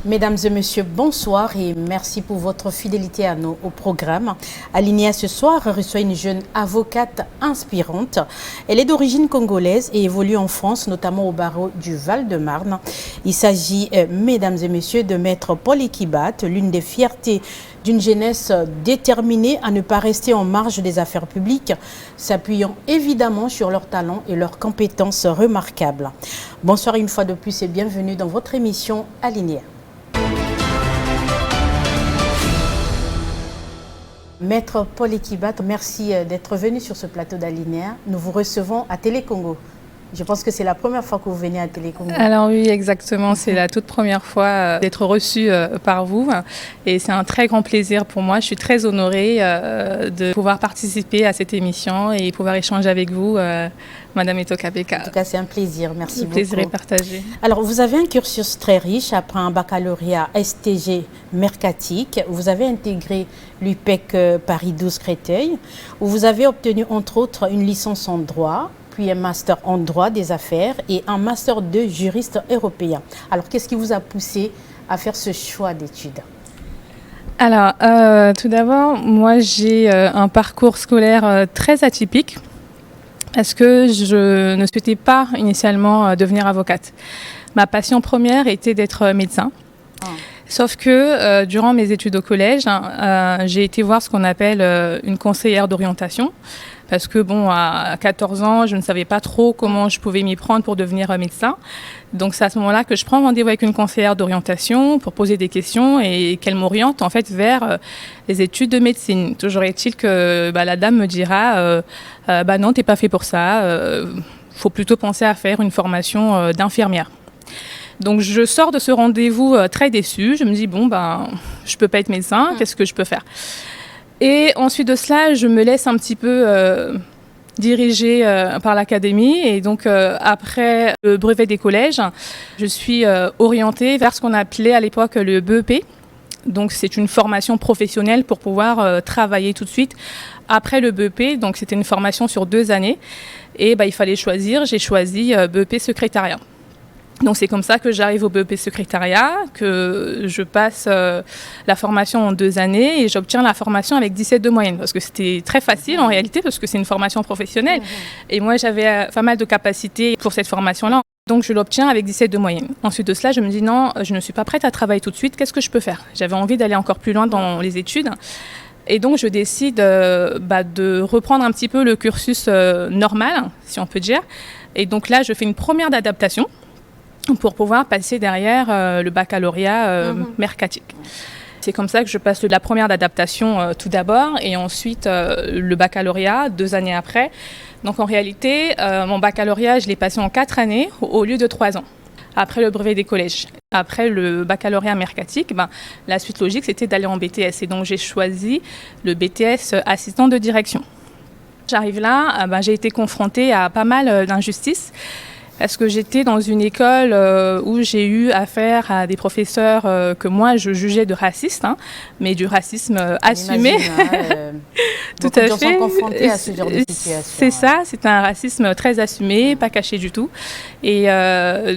Mesdames et messieurs, bonsoir et merci pour votre fidélité au programme. Alinéa ce soir reçoit une jeune avocate inspirante. Elle est d'origine congolaise et évolue en France, notamment au barreau du Val-de-Marne. Il s'agit, mesdames et messieurs, de Maître Paul Ekibat, l'une des fiertés d'une jeunesse déterminée à ne pas rester en marge des affaires publiques, s'appuyant évidemment sur leurs talents et leurs compétences remarquables. Bonsoir une fois de plus et bienvenue dans votre émission Alinéa. Maître Paul Ekibat, merci d'être venu sur ce plateau d'Alinéa. Nous vous recevons à Télé-Congo. Je pense que c'est la première fois que vous venez à Télé-Congo. Alors oui, exactement. C'est la toute première fois d'être reçue par vous. Et c'est un très grand plaisir pour moi. Je suis très honorée de pouvoir participer à cette émission et pouvoir échanger avec vous, Madame Etokabeka. En tout cas, c'est un plaisir. Merci beaucoup. Le plaisir est partagé. Alors, vous avez un cursus très riche. Après un baccalauréat STG mercatique, vous avez intégré l'UPEC Paris 12 Créteil, où vous avez obtenu, entre autres, une licence en droit, puis un master en droit des affaires et un master de juriste européen. Alors, qu'est-ce qui vous a poussé à faire ce choix d'études? Alors, tout d'abord, moi, j'ai un parcours scolaire très atypique parce que je ne souhaitais pas initialement devenir avocate. Ma passion première était d'être médecin. Sauf que durant mes études au collège, j'ai été voir ce qu'on appelle une conseillère d'orientation. Parce que bon, à 14 ans, je ne savais pas trop comment je pouvais m'y prendre pour devenir médecin. Donc c'est à ce moment-là que je prends rendez-vous avec une conseillère d'orientation pour poser des questions et qu'elle m'oriente en fait vers les études de médecine. Toujours est-il que la dame me dira non, t'es pas fait pour ça. Faut plutôt penser à faire une formation d'infirmière. Donc je sors de ce rendez-vous très déçue. Je me dis je peux pas être médecin. Qu'est-ce que je peux faire? Et ensuite de cela, je me laisse un petit peu diriger par l'académie. Et donc, après le brevet des collèges, je suis orientée vers ce qu'on appelait à l'époque le BEP. Donc, c'est une formation professionnelle pour pouvoir travailler tout de suite après le BEP. Donc, c'était une formation sur 2 années. Et il fallait choisir. J'ai choisi BEP secrétariat. Donc c'est comme ça que j'arrive au BEP secrétariat, que je passe la formation en 2 années et j'obtiens la formation avec 17 de moyenne. Parce que c'était très facile en réalité, parce que c'est une formation professionnelle. Et moi j'avais pas mal de capacités pour cette formation-là. Donc je l'obtiens avec 17 de moyenne. Ensuite de cela, je me dis non, je ne suis pas prête à travailler tout de suite, qu'est-ce que je peux faire? J'avais envie d'aller encore plus loin dans les études. Et donc je décide de reprendre un petit peu le cursus normal, si on peut dire. Et donc là, je fais une première d'adaptation pour pouvoir passer derrière le baccalauréat mercatique. C'est comme ça que je passe de la première d'adaptation tout d'abord et ensuite le baccalauréat 2 années après. Donc en réalité, mon baccalauréat, je l'ai passé en 4 années au lieu de 3 ans. Après le brevet des collèges. Après le baccalauréat mercatique, la suite logique, c'était d'aller en BTS. Et donc j'ai choisi le BTS assistant de direction. J'arrive là, j'ai été confrontée à pas mal d'injustices. Parce que j'étais dans une école où j'ai eu affaire à des professeurs que moi je jugeais de racistes, mais du racisme assumé. Tout à fait. Beaucoup de gens sont confrontés à ce genre de situation. C'est ça, c'est un racisme très assumé, pas caché du tout. Et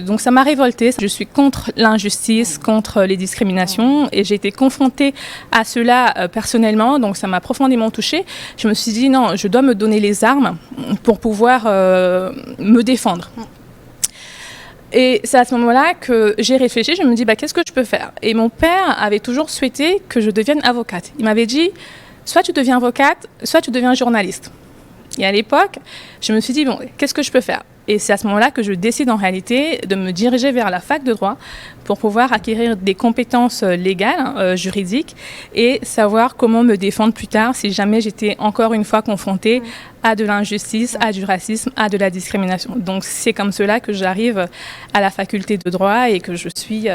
donc ça m'a révoltée. Je suis contre l'injustice, contre les discriminations et j'ai été confrontée à cela personnellement, donc ça m'a profondément touchée. Je me suis dit non, je dois me donner les armes pour pouvoir me défendre. Et c'est à ce moment-là que j'ai réfléchi, je me dis qu'est-ce que je peux faire? Et mon père avait toujours souhaité que je devienne avocate. Il m'avait dit, soit tu deviens avocate, soit tu deviens journaliste. Et à l'époque, je me suis dit, qu'est-ce que je peux faire? Et c'est à ce moment-là que je décide en réalité de me diriger vers la fac de droit pour pouvoir acquérir des compétences légales, juridiques, et savoir comment me défendre plus tard si jamais j'étais encore une fois confrontée à de l'injustice, à du racisme, à de la discrimination. Donc c'est comme cela que j'arrive à la faculté de droit et que je suis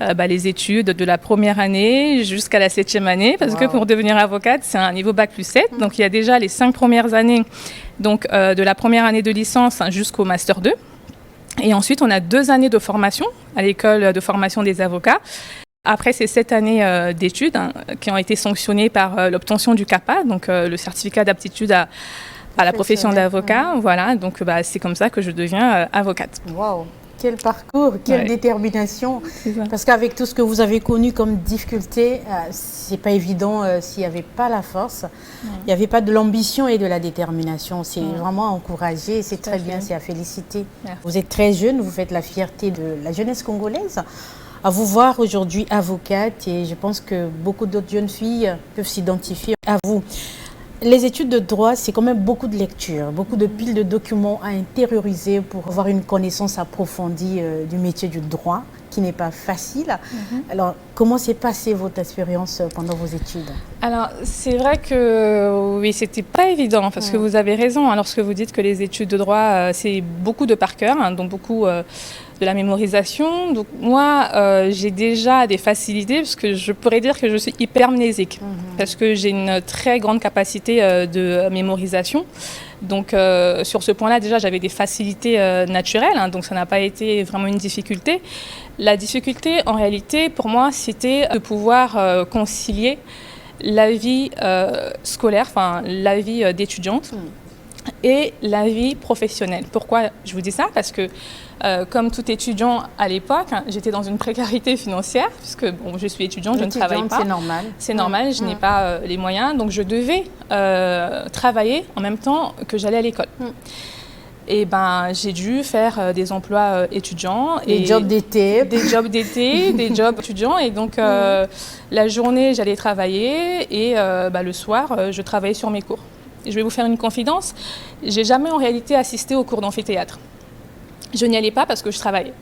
les études de la première année jusqu'à la 7e année, parce que pour devenir avocate, c'est un niveau bac plus 7. Donc il y a déjà les 5 premières années, donc de la première année de licence jusqu'au master 2. Et ensuite, on a 2 années de formation à l'école de formation des avocats. Après ces 7 années d'études qui ont été sanctionnées par l'obtention du CAPA, donc le certificat d'aptitude à la profession d'avocat. Voilà, donc c'est comme ça que je deviens avocate. Waouh. Quel parcours, quelle détermination. Parce qu'avec tout ce que vous avez connu comme difficulté, c'est pas évident s'il n'y avait pas la force, il n'y avait pas de l'ambition et de la détermination. C'est vraiment à encourager, c'est très bien, c'est à féliciter. Merci. Vous êtes très jeune, vous faites la fierté de la jeunesse congolaise. À vous voir aujourd'hui avocate, et je pense que beaucoup d'autres jeunes filles peuvent s'identifier à vous. Les études de droit, c'est quand même beaucoup de lectures, beaucoup de piles de documents à intérioriser pour avoir une connaissance approfondie du métier du droit, qui n'est pas facile. Alors, comment s'est passée votre expérience pendant vos études? Alors, c'est vrai que oui, c'était pas évident, parce que vous avez raison hein, lorsque vous dites que les études de droit, c'est beaucoup de par cœur, hein, donc beaucoup de la mémorisation. Donc moi, j'ai déjà des facilités, parce que je pourrais dire que je suis hypermnésique, parce que j'ai une très grande capacité de mémorisation. Donc sur ce point-là, déjà, j'avais des facilités naturelles, hein, donc ça n'a pas été vraiment une difficulté. La difficulté, en réalité, pour moi, c'était de pouvoir concilier la vie scolaire, enfin la vie d'étudiante, et la vie professionnelle. Pourquoi je vous dis ça? Parce que comme tout étudiant à l'époque, hein, j'étais dans une précarité financière, puisque bon, je suis étudiante, je ne travaille pas. C'est normal. C'est normal, je n'ai pas les moyens, donc je devais travailler en même temps que j'allais à l'école. Et ben, j'ai dû faire des emplois étudiants. Des jobs d'été. Des jobs d'été, des jobs étudiants. Et donc, la journée, j'allais travailler et le soir, je travaillais sur mes cours. Et je vais vous faire une confidence. J'ai jamais en réalité assisté aux cours d'amphithéâtre. Je n'y allais pas parce que je travaillais.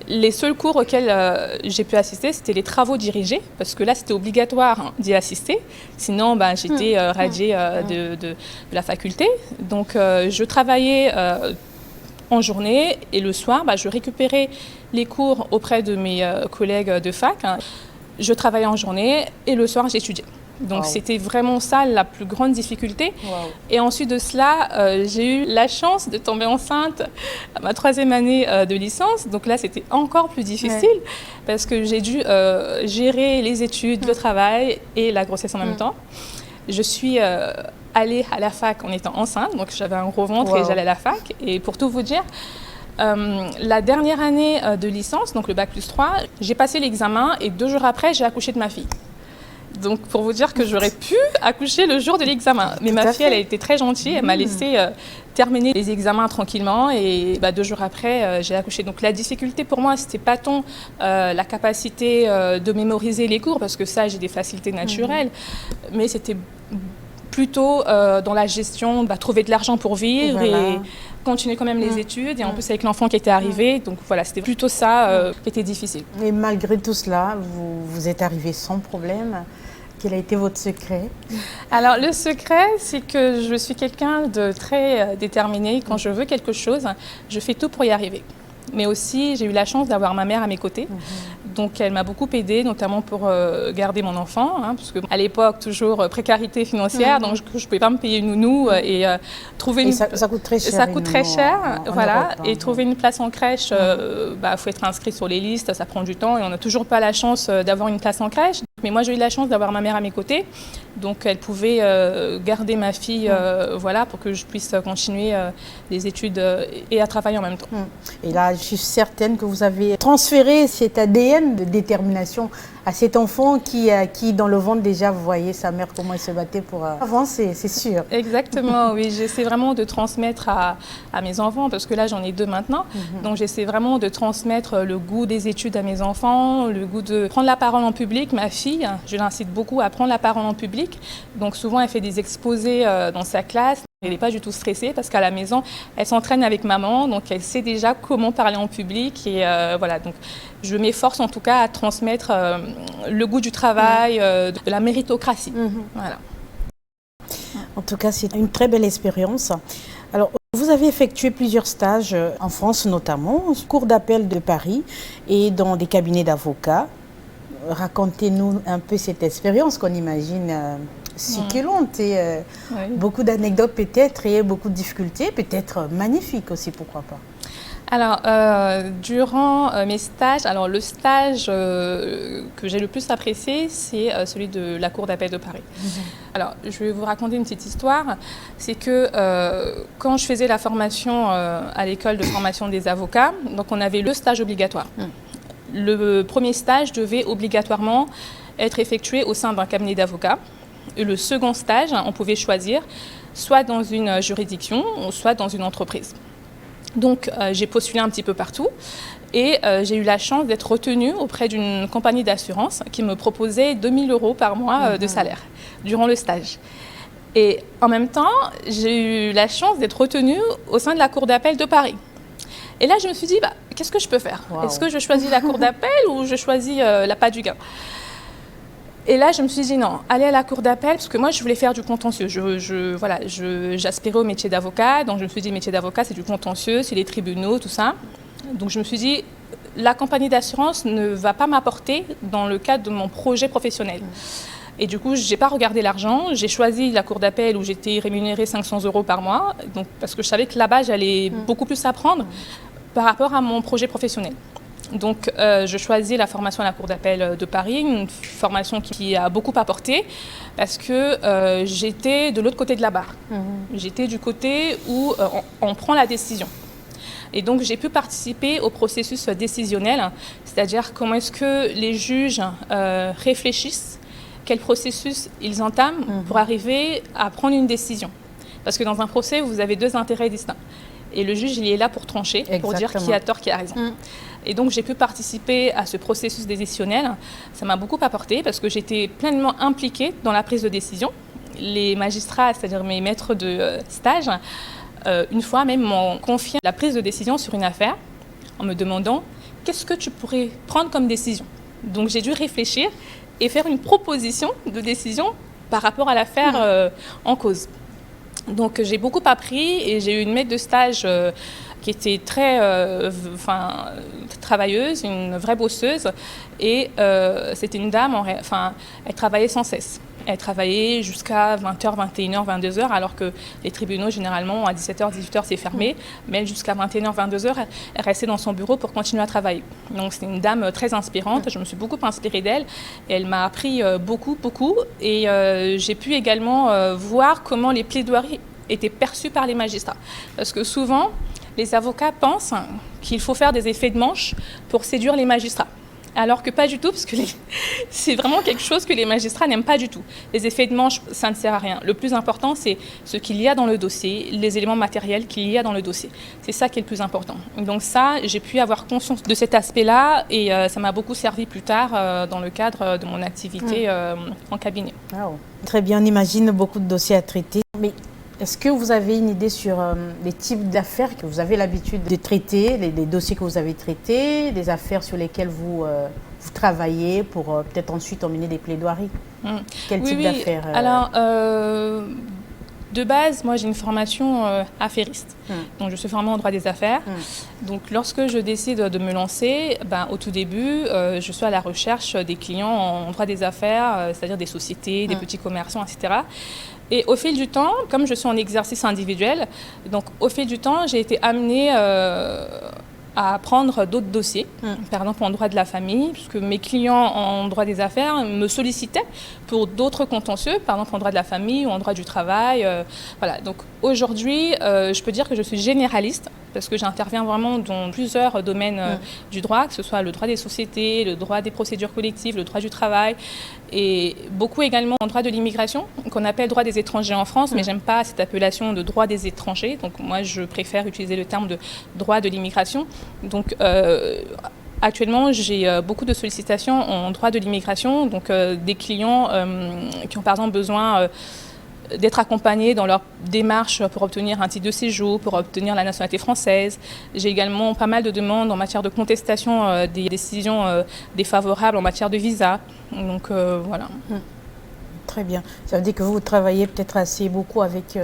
Les seuls cours auxquels j'ai pu assister, c'était les travaux dirigés, parce que là, c'était obligatoire d'y assister. Sinon, j'étais radiée de la faculté. Donc, je travaillais en journée et le soir, je récupérais les cours auprès de mes collègues de fac. Hein. Je travaillais en journée et le soir, j'étudiais. Donc, c'était vraiment ça la plus grande difficulté. Et ensuite de cela, j'ai eu la chance de tomber enceinte à ma 3e année de licence. Donc là, c'était encore plus difficile parce que j'ai dû gérer les études, le travail et la grossesse en même temps. Je suis allée à la fac en étant enceinte. Donc, j'avais un gros ventre et j'allais à la fac. Et pour tout vous dire, la dernière année de licence, donc le bac+3, j'ai passé l'examen et 2 jours après, j'ai accouché de ma fille. Donc, pour vous dire que j'aurais pu accoucher le jour de l'examen. Mais ma fille, elle a été très gentille. Elle m'a laissé terminer les examens tranquillement. Et 2 jours après, j'ai accouché. Donc, la difficulté pour moi, c'était pas tant la capacité de mémoriser les cours, parce que ça, j'ai des facilités naturelles. Mais c'était plutôt dans la gestion, trouver de l'argent pour vivre et continuer quand même les études. Et en plus, avec l'enfant qui était arrivé. Donc, voilà, c'était plutôt ça qui était difficile. Et malgré tout cela, vous êtes arrivée sans problème. Quel a été votre secret? Alors, le secret, c'est que je suis quelqu'un de très déterminé. Quand je veux quelque chose, je fais tout pour y arriver. Mais aussi, j'ai eu la chance d'avoir ma mère à mes côtés. Donc, elle m'a beaucoup aidée, notamment pour garder mon enfant. Hein, parce qu'à l'époque, toujours précarité financière, donc je ne pouvais pas me payer une nounou et trouver une... Ça coûte très cher. Ça coûte très cher, voilà. Europe, hein. Et trouver une place en crèche, faut être inscrit sur les listes, ça prend du temps et on n'a toujours pas la chance d'avoir une place en crèche. Mais moi, j'ai eu la chance d'avoir ma mère à mes côtés. Donc, elle pouvait garder ma fille pour que je puisse continuer les études et à travailler en même temps. Et là, je suis certaine que vous avez transféré cet ADN de détermination à cet enfant qui, dans le ventre déjà, vous voyez sa mère, comment elle se battait pour avancer, c'est sûr. Exactement, oui. J'essaie vraiment de transmettre à mes enfants, parce que là, j'en ai 2 maintenant. Donc, j'essaie vraiment de transmettre le goût des études à mes enfants, le goût de prendre la parole en public. Ma fille, je l'incite beaucoup à prendre la parole en public. Donc, souvent, elle fait des exposés dans sa classe. Elle n'est pas du tout stressée parce qu'à la maison, elle s'entraîne avec maman, donc elle sait déjà comment parler en public. Et voilà, donc je m'efforce en tout cas à transmettre le goût du travail, de la méritocratie. Voilà. En tout cas, c'est une très belle expérience. Alors, vous avez effectué plusieurs stages en France notamment, au cour d'appel de Paris et dans des cabinets d'avocats. Racontez-nous un peu cette expérience qu'on imagine succulente et beaucoup d'anecdotes peut-être et beaucoup de difficultés, peut-être magnifiques aussi, pourquoi pas. Alors, durant mes stages, alors le stage que j'ai le plus apprécié, c'est celui de la Cour d'appel de Paris. Alors, je vais vous raconter une petite histoire. C'est que quand je faisais la formation à l'école de formation des avocats, donc on avait le stage obligatoire. Le premier stage devait obligatoirement être effectué au sein d'un cabinet d'avocats. Et le second stage, on pouvait choisir soit dans une juridiction, soit dans une entreprise. Donc, j'ai postulé un petit peu partout et j'ai eu la chance d'être retenue auprès d'une compagnie d'assurance qui me proposait 2 000 € par mois de salaire durant le stage. Et en même temps, j'ai eu la chance d'être retenue au sein de la Cour d'appel de Paris. Et là, je me suis dit, qu'est-ce que je peux faire? Est-ce que je choisis la Cour d'appel ou je choisis l'appât du gain? Et là, je me suis dit non, aller à la cour d'appel, parce que moi, je voulais faire du contentieux. J'aspirais au métier d'avocat, donc je me suis dit, métier d'avocat, c'est du contentieux, c'est les tribunaux, tout ça. Donc je me suis dit, la compagnie d'assurance ne va pas m'apporter dans le cadre de mon projet professionnel. Et du coup, je n'ai pas regardé l'argent. J'ai choisi la cour d'appel où j'étais rémunérée 500 € par mois, donc, parce que je savais que là-bas, j'allais beaucoup plus apprendre par rapport à mon projet professionnel. Donc, je choisis la formation à la Cour d'appel de Paris, une formation qui a beaucoup apporté parce que j'étais de l'autre côté de la barre. J'étais du côté où on prend la décision. Et donc, j'ai pu participer au processus décisionnel, c'est-à-dire comment est-ce que les juges réfléchissent, quel processus ils entament pour arriver à prendre une décision. Parce que dans un procès, vous avez deux intérêts distincts. Et le juge, il est là pour trancher, pour dire qui a tort, qui a raison. Et donc, j'ai pu participer à ce processus décisionnel. Ça m'a beaucoup apporté parce que j'étais pleinement impliquée dans la prise de décision. Les magistrats, c'est-à-dire mes maîtres de stage, une fois même m'ont confié la prise de décision sur une affaire en me demandant « Qu'est-ce que tu pourrais prendre comme décision ?» Donc, j'ai dû réfléchir et faire une proposition de décision par rapport à l'affaire en cause. Donc, j'ai beaucoup appris et j'ai eu une maître de stage qui était très travailleuse, une vraie bosseuse. Et c'était une dame, elle travaillait sans cesse. Elle travaillait jusqu'à 20h, 21h, 22h, alors que les tribunaux, généralement, à 17h, 18h, c'est fermé. Mais elle, jusqu'à 21h, 22h, elle restait dans son bureau pour continuer à travailler. Donc, c'est une dame très inspirante. Je me suis beaucoup inspirée d'elle. Elle m'a appris beaucoup. Et j'ai pu également voir comment les plaidoiries étaient perçues par les magistrats. Parce que souvent, les avocats pensent qu'il faut faire des effets de manche pour séduire les magistrats. Alors que pas du tout, parce que c'est vraiment quelque chose que les magistrats n'aiment pas du tout. Les effets de manche, ça ne sert à rien. Le plus important, c'est ce qu'il y a dans le dossier, les éléments matériels qu'il y a dans le dossier. C'est ça qui est le plus important. Donc ça, j'ai pu avoir conscience de cet aspect-là et ça m'a beaucoup servi plus tard dans le cadre de mon activité en cabinet. Wow. Très bien, on imagine beaucoup de dossiers à traiter. Mais est-ce que vous avez une idée sur les types d'affaires que vous avez l'habitude de traiter, les dossiers que vous avez traités, des affaires sur lesquelles vous travaillez pour peut-être ensuite emmener des plaidoiries? Quel type d'affaires Alors, de base, moi j'ai une formation affairiste. Donc je suis formée en droit des affaires. Donc lorsque je décide de me lancer, au tout début, je suis à la recherche des clients en droit des affaires, c'est-à-dire des sociétés, des petits commerçants, etc. Et au fil du temps, comme je suis en exercice individuel, donc au fil du temps, j'ai été amenée à prendre d'autres dossiers, par exemple en droit de la famille, puisque mes clients en droit des affaires me sollicitaient pour d'autres contentieux, par exemple en droit de la famille ou en droit du travail. Voilà. Donc aujourd'hui, je peux dire que je suis généraliste, parce que j'interviens vraiment dans plusieurs domaines du droit, que ce soit le droit des sociétés, le droit des procédures collectives, le droit du travail, et beaucoup également en droit de l'immigration, qu'on appelle droit des étrangers en France, mais j'aime pas cette appellation de droit des étrangers, donc moi je préfère utiliser le terme de droit de l'immigration. Donc actuellement j'ai beaucoup de sollicitations en droit de l'immigration, donc des clients qui ont par exemple besoin d'être accompagnés dans leur démarche pour obtenir un titre de séjour, pour obtenir la nationalité française. J'ai également pas mal de demandes en matière de contestation des décisions défavorables en matière de visa. Donc voilà. Très bien. Ça veut dire que vous travaillez peut-être assez beaucoup avec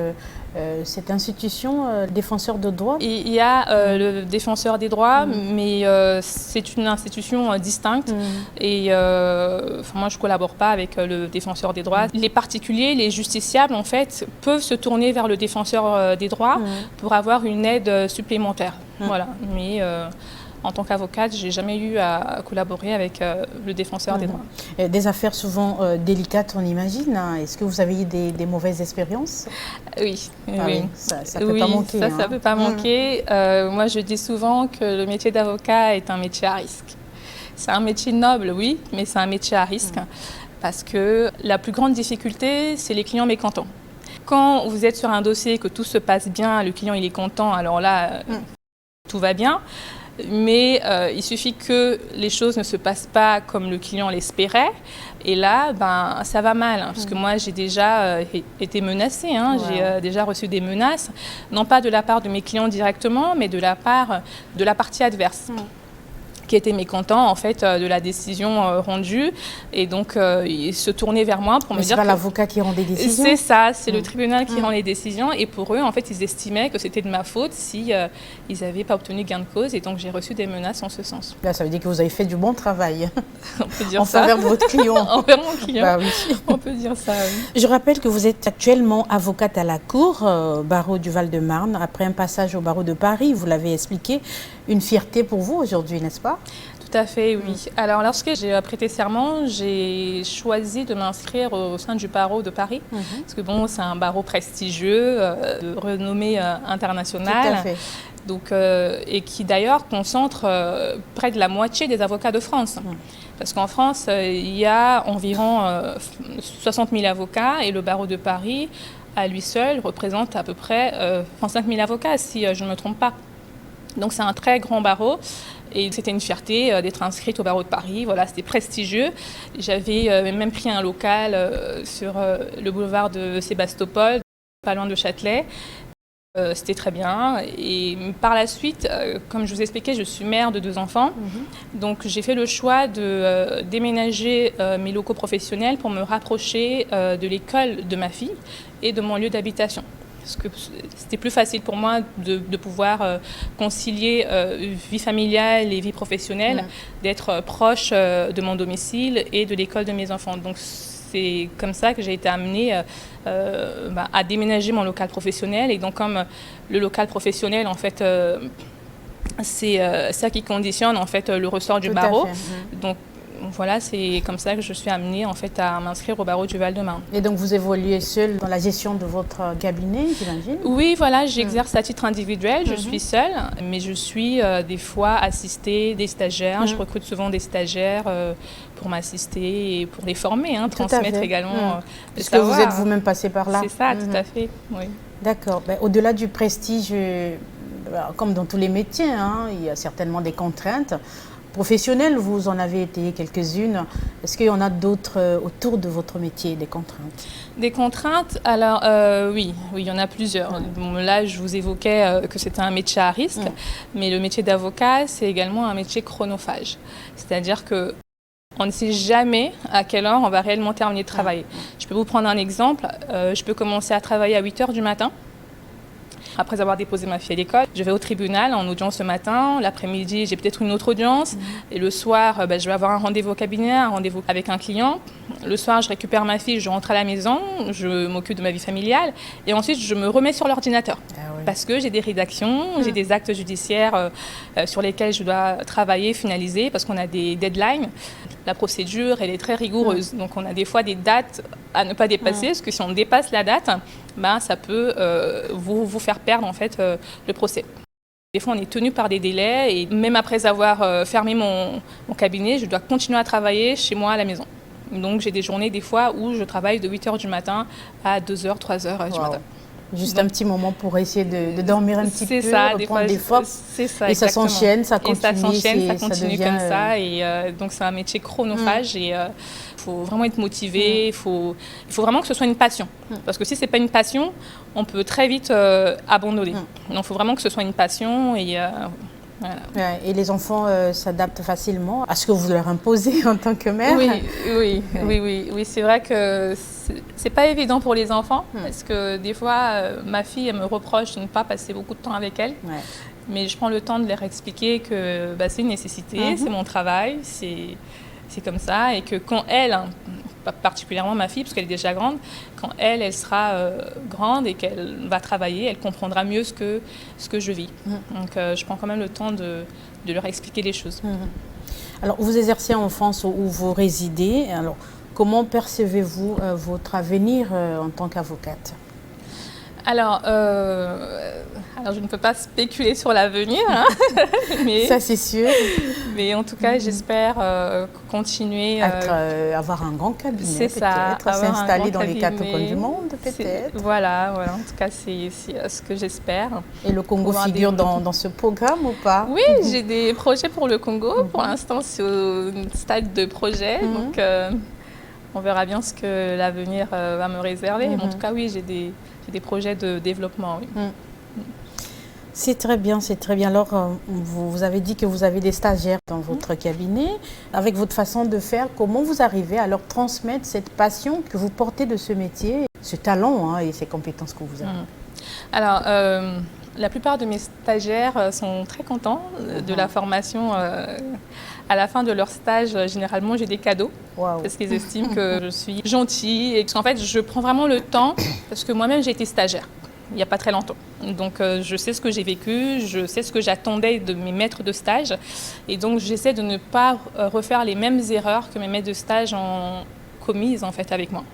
cette institution, défenseur de droits? Il y a le défenseur des droits, mais c'est une institution distincte. Et moi, je ne collabore pas avec le défenseur des droits. Les particuliers, les justiciables, en fait, peuvent se tourner vers le défenseur des droits pour avoir une aide supplémentaire. Voilà. Mais en tant qu'avocate, j'ai jamais eu à collaborer avec le défenseur des droits. Des affaires souvent délicates, on imagine. Hein. Est-ce que vous avez eu des mauvaises expériences? Oui, oui. Ça peut pas manquer. Ça peut pas manquer. Moi, je dis souvent que le métier d'avocat est un métier à risque. C'est un métier noble, oui, mais c'est un métier à risque. Parce que la plus grande difficulté, c'est les clients mécontents. Quand vous êtes sur un dossier et que tout se passe bien, le client il est content, alors là, tout va bien. Mais il suffit que les choses ne se passent pas comme le client l'espérait. Et là, ça va mal. Parce que moi, j'ai déjà été menacée. J'ai déjà reçu des menaces, non pas de la part de mes clients directement, mais de la part de la partie adverse. Qui était mécontent en fait de la décision rendue et donc ils se tournaient vers moi pour me dire que c'est pas l'avocat qui rend des décisions. C'est ça, c'est le tribunal qui rend les décisions et pour eux en fait ils estimaient que c'était de ma faute si ils n'avaient pas obtenu gain de cause et donc j'ai reçu des menaces en ce sens. Là, ça veut dire que vous avez fait du bon travail. On peut dire en faveur de votre client. Envers mon client. Oui. On peut dire ça. Oui. Je rappelle que vous êtes actuellement avocate à la Cour, barreau du Val-de-Marne, après un passage au barreau de Paris. Vous l'avez expliqué, une fierté pour vous aujourd'hui, n'est-ce pas? Tout à fait, oui. Alors, lorsque j'ai prêté serment, j'ai choisi de m'inscrire au sein du barreau de Paris. Parce que bon, c'est un barreau prestigieux, de renommée internationale. Tout à fait. Donc, et qui d'ailleurs concentre près de la moitié des avocats de France. Parce qu'en France, il y a environ 60 000 avocats et le barreau de Paris, à lui seul, représente à peu près 35 000 avocats, si je ne me trompe pas. Donc c'est un très grand barreau et c'était une fierté d'être inscrite au barreau de Paris. Voilà, c'était prestigieux. J'avais même pris un local sur le boulevard de Sébastopol, pas loin de Châtelet. C'était très bien. Et par la suite, comme je vous expliquais, je suis mère de 2 enfants. Donc j'ai fait le choix de déménager mes locaux professionnels pour me rapprocher de l'école de ma fille et de mon lieu d'habitation. Parce que c'était plus facile pour moi de pouvoir concilier vie familiale et vie professionnelle, d'être proche de mon domicile et de l'école de mes enfants. Donc c'est comme ça que j'ai été amenée à déménager mon local professionnel. Et donc comme le local professionnel, en fait, c'est ça qui conditionne en fait le ressort du barreau. Donc voilà, c'est comme ça que je suis amenée en fait à m'inscrire au barreau du Val-de-Marne. Et donc vous évoluez seule dans la gestion de votre cabinet, j'imagine? Oui, voilà, j'exerce à titre individuel, je suis seule, mais je suis des fois assistée des stagiaires. Je recrute souvent des stagiaires pour m'assister et pour les former, transmettre également. Puisque vous êtes vous-même passée par là. C'est ça, tout à fait, oui. D'accord. Au-delà du prestige, comme dans tous les métiers, il y a certainement des contraintes. Professionnelles, vous en avez été quelques-unes. Est-ce qu'il y en a d'autres autour de votre métier, des contraintes? Des contraintes, alors oui, il y en a plusieurs. Bon, là, je vous évoquais que c'était un métier à risque, mais le métier d'avocat, c'est également un métier chronophage. C'est-à-dire que on ne sait jamais à quelle heure on va réellement terminer de travailler. Je peux vous prendre un exemple. Je peux commencer à travailler à 8 h du matin. Après avoir déposé ma fille à l'école, je vais au tribunal en audience le matin. L'après-midi, j'ai peut-être une autre audience. Et le soir, je vais avoir un rendez-vous au cabinet, un rendez-vous avec un client. Le soir, je récupère ma fille, je rentre à la maison, je m'occupe de ma vie familiale. Et ensuite, je me remets sur l'ordinateur. Parce que j'ai des rédactions, j'ai des actes judiciaires sur lesquels je dois travailler, finaliser, parce qu'on a des deadlines. La procédure, elle est très rigoureuse. Donc, on a des fois des dates à ne pas dépasser, parce que si on dépasse la date, ça peut vous faire perdre en fait le procès. Des fois, on est tenu par des délais et même après avoir fermé mon cabinet, je dois continuer à travailler chez moi à la maison. Donc, j'ai des journées des fois où je travaille de 8 h du matin à 2 h, 3 h du matin. Juste un petit moment pour essayer de dormir un petit peu, ça, reprendre des forces. C'est ça, et ça s'enchaîne, ça continue. Ça continue comme ça. Et donc, c'est un métier chronophage et il faut vraiment être motivé. Il faut vraiment que ce soit une passion. Parce que si ce n'est pas une passion, on peut très vite abandonner. Donc, il faut vraiment que ce soit une passion et... Voilà. Et les enfants s'adaptent facilement à ce que vous leur imposez en tant que mère. Oui. C'est vrai que c'est pas évident pour les enfants parce que des fois, ma fille elle me reproche de ne pas passer beaucoup de temps avec elle. Mais je prends le temps de leur expliquer que c'est une nécessité, c'est mon travail, c'est comme ça, et que quand elle, hein, particulièrement ma fille, parce qu'elle est déjà grande, quand elle sera grande et qu'elle va travailler, elle comprendra mieux ce que je vis. Donc je prends quand même le temps de leur expliquer les choses. Alors, vous exercez en France où vous résidez. Alors, comment percevez-vous votre avenir en tant qu'avocate? Alors, je ne peux pas spéculer sur l'avenir, hein, mais ça c'est sûr. Mais en tout cas, j'espère continuer. Avoir un grand cabinet, c'est ça, s'installer dans les 4 coins du monde, peut-être. Voilà, en tout cas, c'est ce que j'espère. Et le Congo figure dans ce programme ou pas? Oui, j'ai des projets pour le Congo. Pour l'instant, c'est au stade de projet, donc on verra bien ce que l'avenir va me réserver. Mais en tout cas, oui, j'ai des projets de développement. Oui. C'est très bien, c'est très bien. Alors, vous avez dit que vous avez des stagiaires dans votre cabinet. Avec votre façon de faire, comment vous arrivez à leur transmettre cette passion que vous portez de ce métier, ce talent et ces compétences que vous avez? Alors, la plupart de mes stagiaires sont très contents de la formation. À la fin de leur stage, généralement, j'ai des cadeaux parce qu'ils estiment que je suis gentille et qu'en fait, je prends vraiment le temps parce que moi-même, j'ai été stagiaire il n'y a pas très longtemps. Donc, je sais ce que j'ai vécu, je sais ce que j'attendais de mes maîtres de stage et donc, j'essaie de ne pas refaire les mêmes erreurs que mes maîtres de stage ont commises en fait avec moi.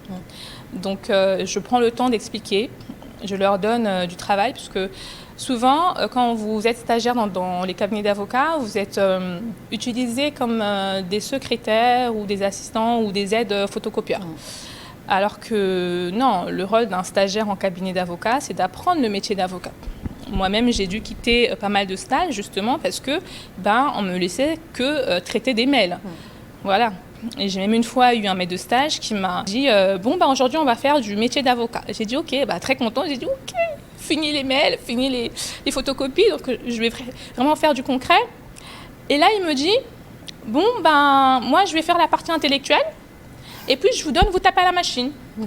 Donc, je prends le temps d'expliquer, je leur donne du travail parce que souvent, quand vous êtes stagiaire dans les cabinets d'avocats, vous êtes utilisé comme des secrétaires ou des assistants ou des aides photocopieurs. Alors que non, le rôle d'un stagiaire en cabinet d'avocat, c'est d'apprendre le métier d'avocat. Moi-même, j'ai dû quitter pas mal de stages justement parce que on me laissait que traiter des mails. Voilà. Et j'ai même une fois eu un maître de stage qui m'a dit aujourd'hui on va faire du métier d'avocat. J'ai dit ok, très content. J'ai dit ok. Fini les mails, fini les photocopies, donc je vais vraiment faire du concret. Et là, il me dit, moi, je vais faire la partie intellectuelle, et puis je vous donne, vous tapez à la machine. Je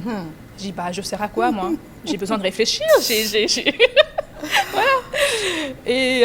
dis, je sers à quoi, moi? J'ai besoin de réfléchir, voilà. Et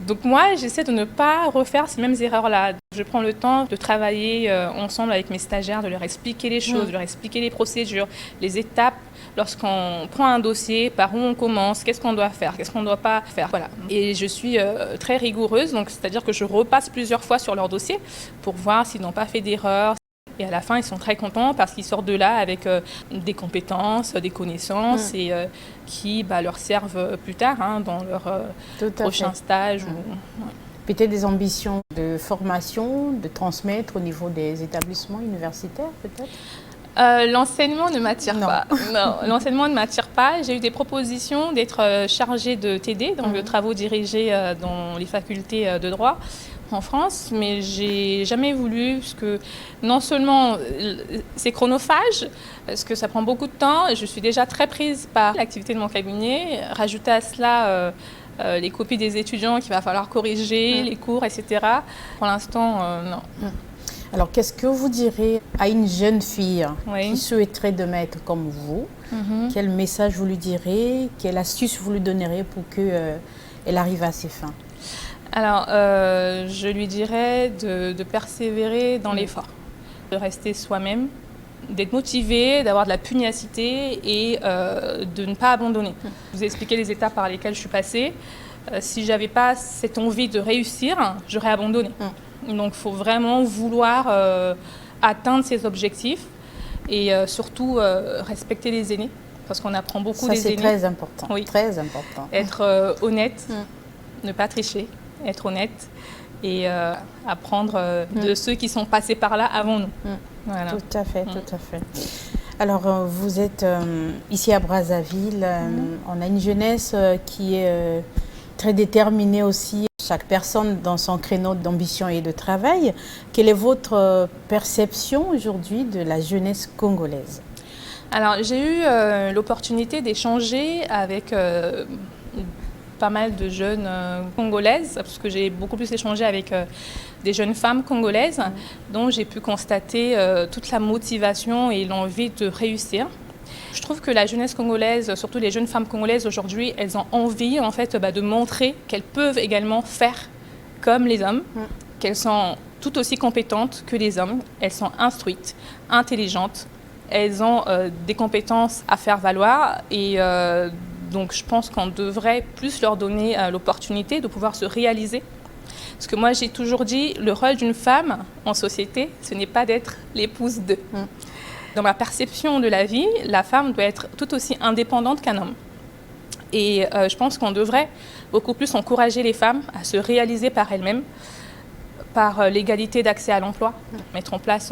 donc moi, j'essaie de ne pas refaire ces mêmes erreurs-là. Je prends le temps de travailler ensemble avec mes stagiaires, de leur expliquer les choses, de leur expliquer les procédures, les étapes. Lorsqu'on prend un dossier, par où on commence, qu'est-ce qu'on doit faire, qu'est-ce qu'on ne doit pas faire. Voilà. Et je suis très rigoureuse, donc c'est-à-dire que je repasse plusieurs fois sur leur dossier pour voir s'ils n'ont pas fait d'erreur. Et à la fin, ils sont très contents parce qu'ils sortent de là avec des compétences, des connaissances et qui leur servent plus tard dans leur prochain stage. Peut-être des ambitions de formation, de transmettre au niveau des établissements universitaires, peut-être? L'enseignement ne m'attire pas. Non, l'enseignement ne m'attire pas. J'ai eu des propositions d'être chargée de TD, donc de travaux dirigés dans les facultés de droit en France, mais j'ai jamais voulu parce que non seulement c'est chronophage, parce que ça prend beaucoup de temps, et je suis déjà très prise par l'activité de mon cabinet. Rajouter à cela les copies des étudiants qu'il va falloir corriger, les cours, etc. Pour l'instant, non. Alors, qu'est-ce que vous direz à une jeune fille qui souhaiterait demain être comme vous? Quel message vous lui direz? Quelle astuce vous lui donnerez pour qu'elle arrive à ses fins? Alors, je lui dirais de persévérer dans l'effort, de rester soi-même, d'être motivé, d'avoir de la pugnacité et de ne pas abandonner. Je vous ai expliqué les étapes par lesquelles je suis passée. Si je n'avais pas cette envie de réussir, j'aurais abandonné. Donc, il faut vraiment vouloir atteindre ses objectifs et surtout respecter les aînés, parce qu'on apprend beaucoup des aînés. Ça, c'est très important. Oui. Très important. Être honnête, ne pas tricher, être honnête et apprendre de ceux qui sont passés par là avant nous. Voilà. Tout à fait, tout à fait. Alors, vous êtes ici à Brazzaville. On a une jeunesse qui est très déterminée aussi. Chaque personne dans son créneau d'ambition et de travail. Quelle est votre perception aujourd'hui de la jeunesse congolaise? Alors, j'ai eu l'opportunité d'échanger avec pas mal de jeunes congolaises, parce que j'ai beaucoup plus échangé avec des jeunes femmes congolaises, dont j'ai pu constater toute la motivation et l'envie de réussir. Je trouve que la jeunesse congolaise, surtout les jeunes femmes congolaises aujourd'hui, elles ont envie en fait de montrer qu'elles peuvent également faire comme les hommes, qu'elles sont tout aussi compétentes que les hommes. Elles sont instruites, intelligentes. Elles ont des compétences à faire valoir et donc je pense qu'on devrait plus leur donner l'opportunité de pouvoir se réaliser. Parce que moi j'ai toujours dit, le rôle d'une femme en société, ce n'est pas d'être l'épouse d'eux. Dans ma perception de la vie, la femme doit être tout aussi indépendante qu'un homme. Et je pense qu'on devrait beaucoup plus encourager les femmes à se réaliser par elles-mêmes, par l'égalité d'accès à l'emploi, mettre en place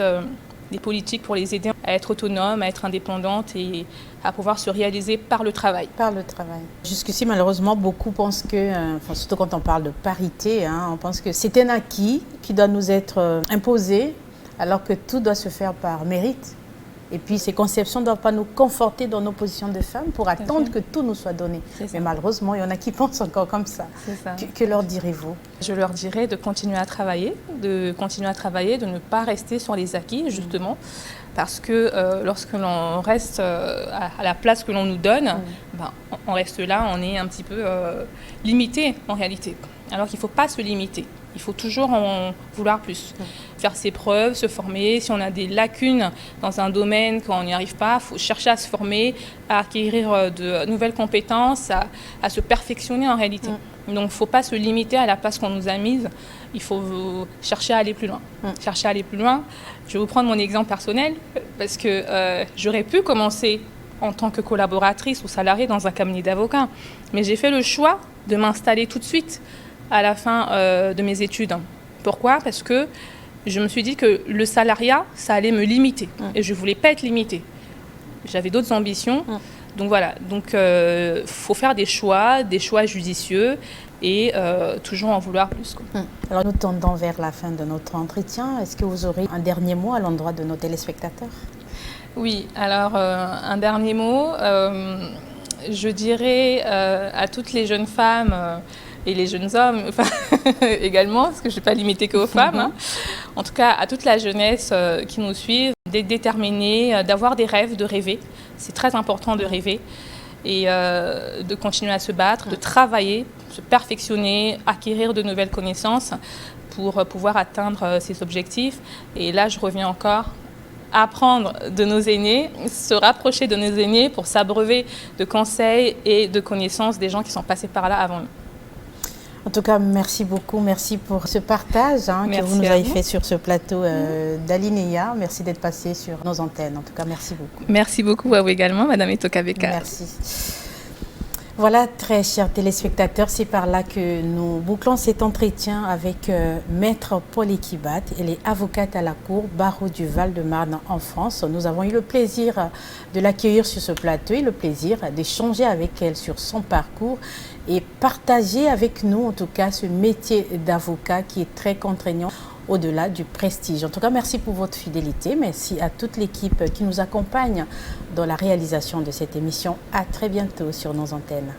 des politiques pour les aider à être autonomes, à être indépendantes et à pouvoir se réaliser par le travail. Par le travail. Jusqu'ici, malheureusement, beaucoup pensent que, surtout quand on parle de parité, on pense que c'est un acquis qui doit nous être imposé, alors que tout doit se faire par mérite. Et puis ces conceptions ne doivent pas nous conforter dans nos positions de femmes pour attendre que tout nous soit donné. Mais malheureusement, il y en a qui pensent encore comme ça. Que leur direz-vous? Je leur dirais de continuer à travailler, de ne pas rester sur les acquis, justement, parce que lorsque l'on reste à la place que l'on nous donne, on reste là, on est un petit peu limité en réalité. Alors qu'il ne faut pas se limiter. Il faut toujours en vouloir plus, faire ses preuves, se former. Si on a des lacunes dans un domaine, quand on n'y arrive pas, il faut chercher à se former, à acquérir de nouvelles compétences, à se perfectionner en réalité. Donc il ne faut pas se limiter à la place qu'on nous a mise, il faut chercher à aller plus loin. Chercher à aller plus loin. Je vais vous prendre mon exemple personnel, parce que j'aurais pu commencer en tant que collaboratrice ou salariée dans un cabinet d'avocats, mais j'ai fait le choix de m'installer tout de suite à la fin de mes études. Pourquoi? Parce que je me suis dit que le salariat, ça allait me limiter. Et je ne voulais pas être limitée. J'avais d'autres ambitions. Donc voilà, faut faire des choix judicieux et toujours en vouloir plus. Alors nous tendons vers la fin de notre entretien. Est-ce que vous aurez un dernier mot à l'endroit de nos téléspectateurs? Oui, alors un dernier mot. Je dirais à toutes les jeunes femmes et les jeunes hommes également, parce que je ne suis pas limitée qu'aux femmes. En tout cas, à toute la jeunesse qui nous suit, d'être déterminée, d'avoir des rêves, de rêver. C'est très important de rêver et de continuer à se battre, de travailler, se perfectionner, acquérir de nouvelles connaissances pour pouvoir atteindre ses objectifs. Et là, je reviens encore apprendre de nos aînés, se rapprocher de nos aînés pour s'abreuver de conseils et de connaissances des gens qui sont passés par là avant nous. En tout cas, merci beaucoup. Merci pour ce partage que vous nous avez fait sur ce plateau d'Alinéa. Merci d'être passé sur nos antennes. En tout cas, merci beaucoup. Merci beaucoup à vous également, Madame Etoka-Beka. Merci. Voilà, très chers téléspectateurs, c'est par là que nous bouclons cet entretien avec Maître Paul Ekibat. Elle est avocate à la Cour barreau du Val-de-Marne en France. Nous avons eu le plaisir de l'accueillir sur ce plateau et le plaisir d'échanger avec elle sur son parcours et partager avec nous, en tout cas, ce métier d'avocat qui est très contraignant au-delà du prestige. En tout cas, merci pour votre fidélité. Merci à toute l'équipe qui nous accompagne dans la réalisation de cette émission. À très bientôt sur nos antennes.